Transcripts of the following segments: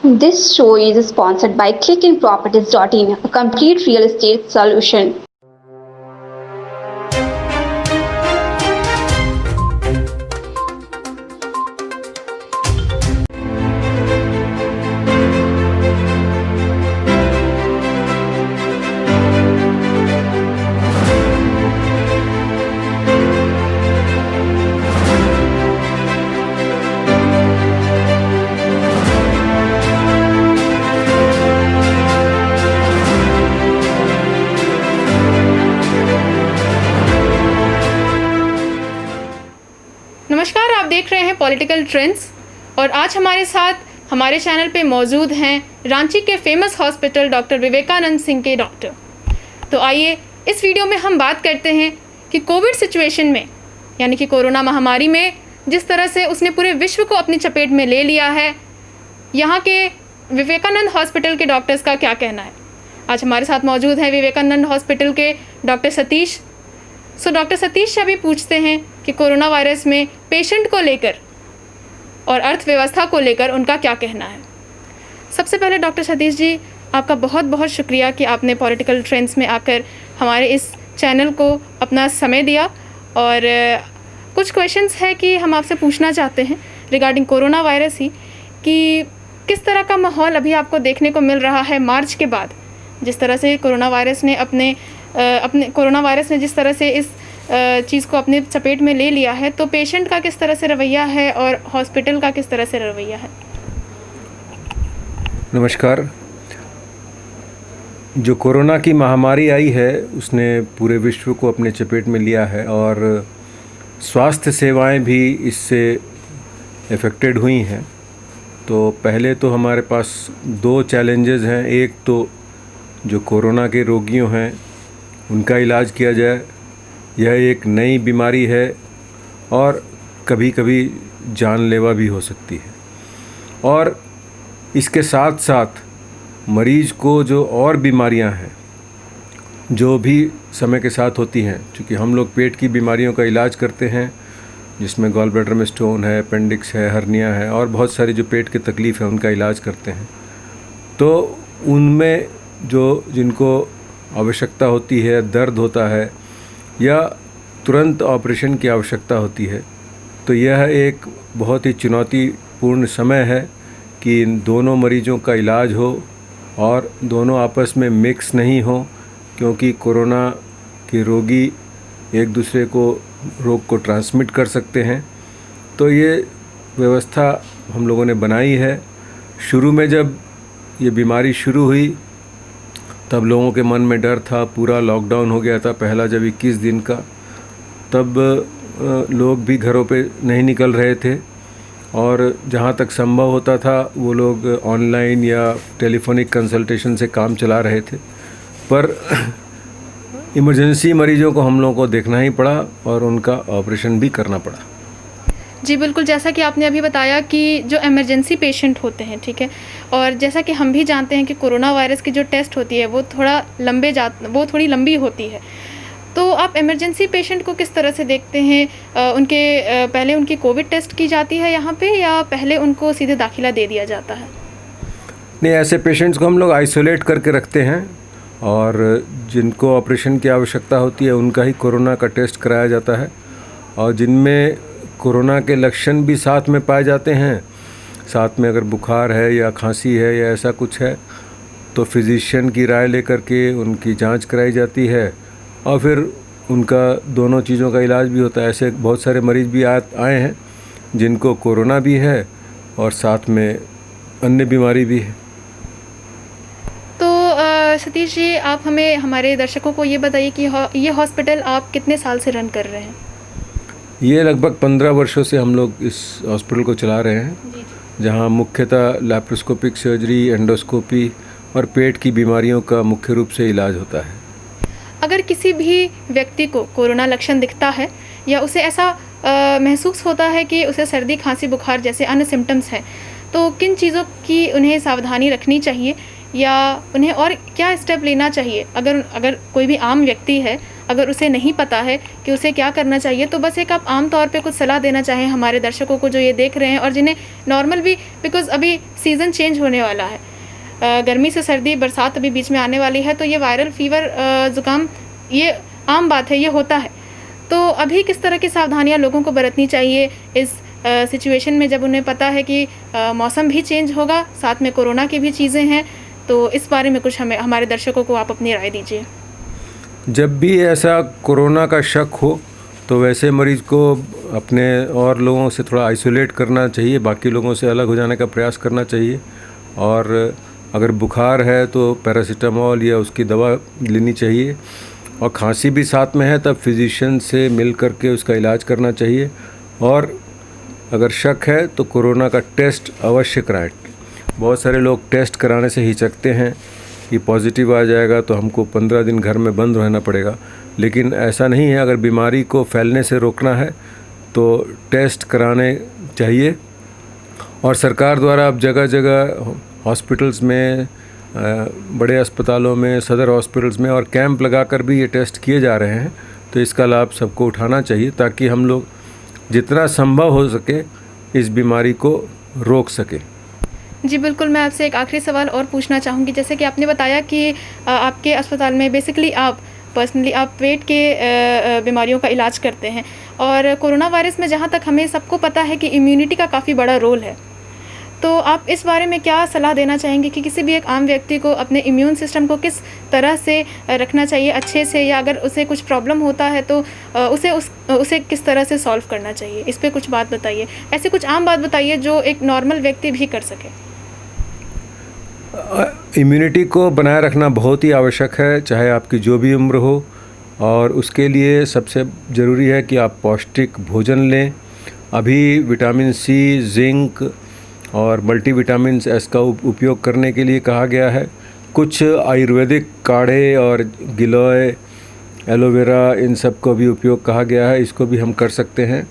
This show is sponsored by clickinproperties.in, a complete real estate solution. नमस्कार, आप देख रहे हैं पॉलिटिकल ट्रेंड्स और आज हमारे साथ हमारे चैनल पे मौजूद हैं रांची के famous hospital doctor Vivekanand Singh के डॉक्टर। तो आइए इस वीडियो में हम बात करते हैं कि कोविड सिचुएशन में यानी कि कोरोना महामारी में जिस तरह से उसने पूरे विश्व को अपनी चपेट में ले लिया है, यहाँ के विवेकानंद हॉस्पिटल के डॉक्टर्स का क्या कहना है। आज हमारे साथ मौजूद हैं विवेकानंद हॉस्पिटल के डॉक्टर सतीश। डॉक्टर सतीश से अभी पूछते हैं कि कोरोना वायरस में पेशेंट को लेकर और अर्थव्यवस्था को लेकर उनका क्या कहना है। सबसे पहले डॉक्टर सतीश जी, आपका बहुत बहुत शुक्रिया कि आपने पॉलिटिकल ट्रेंड्स में आकर हमारे इस चैनल को अपना समय दिया। और कुछ क्वेश्चंस है कि हम आपसे पूछना चाहते हैं रिगार्डिंग कोरोना वायरस ही, कि किस तरह का माहौल अभी आपको देखने को मिल रहा है मार्च के बाद, जिस तरह से कोरोना वायरस ने जिस तरह से इस चीज़ को अपने चपेट में ले लिया है, तो पेशेंट का किस तरह से रवैया है और हॉस्पिटल का किस तरह से रवैया है। नमस्कार। जो कोरोना की महामारी आई है उसने पूरे विश्व को अपने चपेट में लिया है और स्वास्थ्य सेवाएं भी इससे इफ़ेक्टेड हुई हैं। तो पहले तो हमारे पास दो चैलेंजेस हैं। एक तो जो कोरोना के रोगियों हैं उनका इलाज किया जाए। यह एक नई बीमारी है और कभी कभी जानलेवा भी हो सकती है। और इसके साथ साथ मरीज़ को जो और बीमारियां हैं जो भी समय के साथ होती हैं, क्योंकि हम लोग पेट की बीमारियों का इलाज करते हैं जिसमें गॉल ब्लैडर में स्टोन है, अपेंडिक्स है, हर्निया है और बहुत सारी जो पेट की तकलीफ़ है उनका इलाज करते हैं। तो उनमें जिनको आवश्यकता होती है, दर्द होता है या तुरंत ऑपरेशन की आवश्यकता होती है, तो यह एक बहुत ही चुनौतीपूर्ण समय है कि इन दोनों मरीज़ों का इलाज हो और दोनों आपस में मिक्स नहीं हो, क्योंकि कोरोना के रोगी एक दूसरे को रोग को ट्रांसमिट कर सकते हैं। तो ये व्यवस्था हम लोगों ने बनाई है। शुरू में जब ये बीमारी शुरू हुई तब लोगों के मन में डर था, पूरा लॉकडाउन हो गया था पहला जब 21 दिन का, तब लोग भी घरों पे नहीं निकल रहे थे और जहाँ तक संभव होता था वो लोग ऑनलाइन या टेलीफोनिक कंसल्टेशन से काम चला रहे थे। पर इमरजेंसी मरीज़ों को हम लोगों को देखना ही पड़ा और उनका ऑपरेशन भी करना पड़ा। जी बिल्कुल, जैसा कि आपने अभी बताया कि जो इमरजेंसी पेशेंट होते हैं, ठीक है, और जैसा कि हम भी जानते हैं कि कोरोना वायरस की जो टेस्ट होती है वो थोड़ी लंबी होती है। तो आप इमरजेंसी पेशेंट को किस तरह से देखते हैं? पहले उनकी कोविड टेस्ट की जाती है यहाँ पे या पहले उनको सीधे दाखिला दे दिया जाता है? नहीं, ऐसे पेशेंट्स को हम लोग आइसोलेट करके रखते हैं और जिनको ऑपरेशन की आवश्यकता होती है उनका ही कोरोना का टेस्ट कराया जाता है। और जिनमें कोरोना के लक्षण भी साथ में पाए जाते हैं, साथ में अगर बुखार है या खांसी है या ऐसा कुछ है, तो फिजिशियन की राय लेकर के उनकी जांच कराई जाती है और फिर उनका दोनों चीज़ों का इलाज भी होता है। ऐसे बहुत सारे मरीज़ भी आए हैं जिनको कोरोना भी है और साथ में अन्य बीमारी भी है। तो सतीश जी, आप हमें हमारे दर्शकों को ये बताइए कि ये हॉस्पिटल आप कितने साल से रन कर रहे हैं? ये लगभग 15 वर्षों से हम लोग इस हॉस्पिटल को चला रहे हैं, जहाँ मुख्यतः लैप्रोस्कोपिक सर्जरी, एंडोस्कोपी और पेट की बीमारियों का मुख्य रूप से इलाज होता है। अगर किसी भी व्यक्ति को कोरोना लक्षण दिखता है या उसे ऐसा महसूस होता है कि उसे सर्दी, खांसी, बुखार जैसे अन्य सिम्टम्स हैं, तो किन चीज़ों की उन्हें सावधानी रखनी चाहिए या उन्हें और क्या स्टेप लेना चाहिए? अगर कोई भी आम व्यक्ति है अगर उसे नहीं पता है कि उसे क्या करना चाहिए, तो बस एक आप आम तौर पे कुछ सलाह देना चाहें हमारे दर्शकों को जो ये देख रहे हैं और जिन्हें नॉर्मल भी, बिकॉज़ अभी सीज़न चेंज होने वाला है, गर्मी से सर्दी, बरसात अभी बीच में आने वाली है, तो ये वायरल फीवर, ज़ुकाम, ये आम बात है, ये होता है। तो अभी किस तरह की सावधानियाँ लोगों को बरतनी चाहिए इस सिचुएशन में, जब उन्हें पता है कि मौसम भी चेंज होगा, साथ में कोरोना की भी चीज़ें हैं? तो इस बारे में कुछ हमें, हमारे दर्शकों को आप अपनी राय दीजिए। जब भी ऐसा कोरोना का शक हो तो वैसे मरीज़ को अपने और लोगों से थोड़ा आइसोलेट करना चाहिए, बाकी लोगों से अलग हो जाने का प्रयास करना चाहिए। और अगर बुखार है तो पैरासीटामोल या उसकी दवा लेनी चाहिए, और खांसी भी साथ में है तब फिजिशियन से मिल करके उसका इलाज करना चाहिए। और अगर शक है तो कोरोना का टेस्ट अवश्य कराएं। बहुत सारे लोग टेस्ट कराने से हिचकते हैं कि पॉजिटिव आ जाएगा तो हमको 15 दिन घर में बंद रहना पड़ेगा, लेकिन ऐसा नहीं है। अगर बीमारी को फैलने से रोकना है तो टेस्ट कराने चाहिए। और सरकार द्वारा अब जगह जगह हॉस्पिटल्स में, बड़े अस्पतालों में, सदर हॉस्पिटल्स में और कैंप लगाकर भी ये टेस्ट किए जा रहे हैं, तो इसका लाभ सबको उठाना चाहिए ताकि हम लोग जितना संभव हो सके इस बीमारी को रोक सकें। जी बिल्कुल, मैं आपसे एक आखिरी सवाल और पूछना चाहूँगी। जैसे कि आपने बताया कि आपके अस्पताल में बेसिकली आप पर्सनली आप पेट के बीमारियों का इलाज करते हैं, और कोरोना वायरस में जहाँ तक हमें सबको पता है कि इम्यूनिटी का काफ़ी बड़ा रोल है, तो आप इस बारे में क्या सलाह देना चाहेंगे कि किसी भी एक आम व्यक्ति को अपने इम्यून सिस्टम को किस तरह से रखना चाहिए अच्छे से, या अगर उसे कुछ प्रॉब्लम होता है तो उसे किस तरह से सॉल्व करना चाहिए? इस पे कुछ बात बताइए, ऐसी कुछ आम बात बताइए जो एक नॉर्मल व्यक्ति भी कर सके। इम्यूनिटी को बनाए रखना बहुत ही आवश्यक है, चाहे आपकी जो भी उम्र हो, और उसके लिए सबसे ज़रूरी है कि आप पौष्टिक भोजन लें। अभी विटामिन सी, जिंक और मल्टीविटामिन्स इसका उपयोग करने के लिए कहा गया है। कुछ आयुर्वेदिक काढ़े और गिलोय, एलोवेरा, इन सब को भी उपयोग कहा गया है, इसको भी हम कर सकते हैं।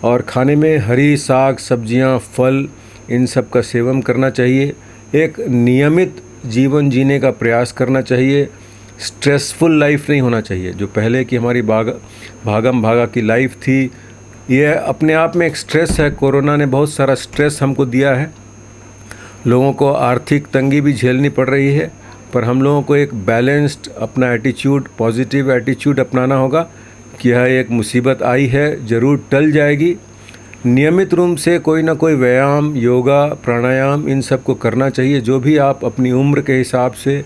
और खाने में हरी साग सब्जियां, फल, इन सब का सेवन करना चाहिए। एक नियमित जीवन जीने का प्रयास करना चाहिए। स्ट्रेसफुल लाइफ नहीं होना चाहिए। जो पहले की हमारी भागम भागा की लाइफ थी, ये अपने आप में एक स्ट्रेस है। कोरोना ने बहुत सारा स्ट्रेस हमको दिया है। लोगों को आर्थिक तंगी भी झेलनी पड़ रही है, पर हम लोगों को एक बैलेंस्ड अपना एटीट्यूड, पॉजिटिव एटीट्यूड अपनाना होगा कि यह एक मुसीबत आई है, ज़रूर टल जाएगी। नियमित रूप से कोई ना कोई व्यायाम, योगा, प्राणायाम, इन सब को करना चाहिए। जो भी आप अपनी उम्र के हिसाब से,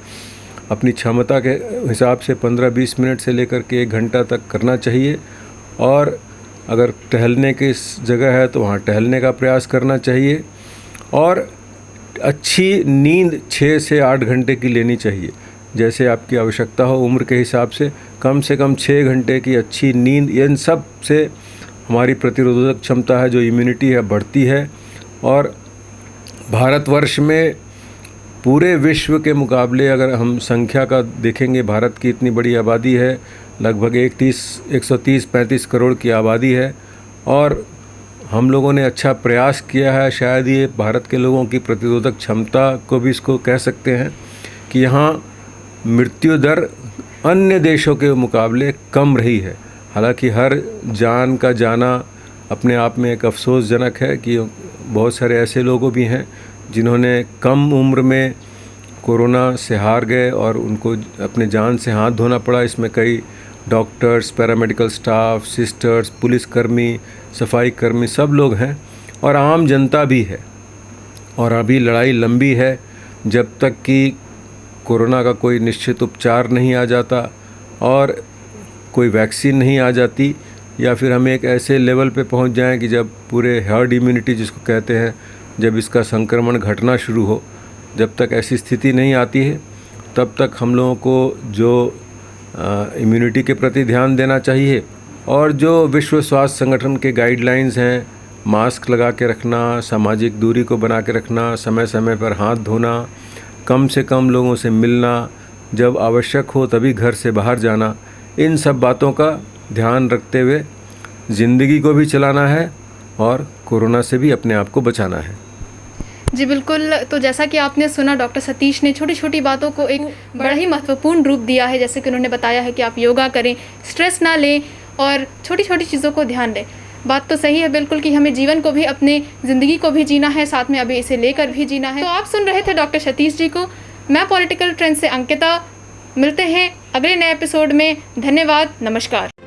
अपनी क्षमता के हिसाब से 15-20 मिनट से लेकर के 1 घंटा तक करना चाहिए। और अगर टहलने की जगह है तो वहाँ टहलने का प्रयास करना चाहिए। और अच्छी नींद 6 से 8 घंटे की लेनी चाहिए, जैसे आपकी आवश्यकता हो उम्र के हिसाब से कम 6 घंटे की अच्छी नींद। इन सब से हमारी प्रतिरोधक क्षमता है, जो इम्यूनिटी है, बढ़ती है। और भारतवर्ष में पूरे विश्व के मुकाबले अगर हम संख्या का देखेंगे, भारत की इतनी बड़ी आबादी है, लगभग 130-135 करोड़ की आबादी है, और हम लोगों ने अच्छा प्रयास किया है। शायद ये भारत के लोगों की प्रतिरोधक क्षमता को भी इसको कह सकते हैं कि यहाँ मृत्यु दर अन्य देशों के मुकाबले कम रही है। हालांकि हर जान का जाना अपने आप में एक अफसोसजनक है कि बहुत सारे ऐसे लोग भी हैं जिन्होंने कम उम्र में कोरोना से हार गए और उनको अपने जान से हाथ धोना पड़ा। इसमें कई डॉक्टर्स, पैरामेडिकल स्टाफ, सिस्टर्स, पुलिसकर्मी, सफाई कर्मी सब लोग हैं, और आम जनता भी है। और अभी लड़ाई लंबी है। जब तक कि कोरोना का कोई निश्चित उपचार नहीं आ जाता और कोई वैक्सीन नहीं आ जाती, या फिर हम एक ऐसे लेवल पे पहुंच जाएं कि जब पूरे हर्ड इम्यूनिटी जिसको कहते हैं, जब इसका संक्रमण घटना शुरू हो, जब तक ऐसी स्थिति नहीं आती है तब तक हम लोगों को जो इम्यूनिटी के प्रति ध्यान देना चाहिए। और जो विश्व स्वास्थ्य संगठन के गाइडलाइंस हैं, मास्क लगा के रखना, सामाजिक दूरी को बना के रखना, समय समय पर हाथ धोना, कम से कम लोगों से मिलना, जब आवश्यक हो तभी घर से बाहर जाना, इन सब बातों का ध्यान रखते हुए ज़िंदगी को भी चलाना है और कोरोना से भी अपने आप को बचाना है। जी बिल्कुल। तो जैसा कि आपने सुना, डॉक्टर सतीश ने छोटी छोटी बातों को एक बड़ा ही महत्वपूर्ण रूप दिया है। जैसे कि उन्होंने बताया है कि आप योगा करें, स्ट्रेस ना लें और छोटी छोटी चीज़ों को ध्यान दें। बात तो सही है बिल्कुल कि हमें जीवन को भी, अपने ज़िंदगी को भी जीना है, साथ में अभी इसे लेकर भी जीना है। तो आप सुन रहे थे डॉक्टर सतीश जी को। मैं पॉलिटिकल ट्रेंड से अंकिता। मिलते हैं अगले नए एपिसोड में। धन्यवाद, नमस्कार।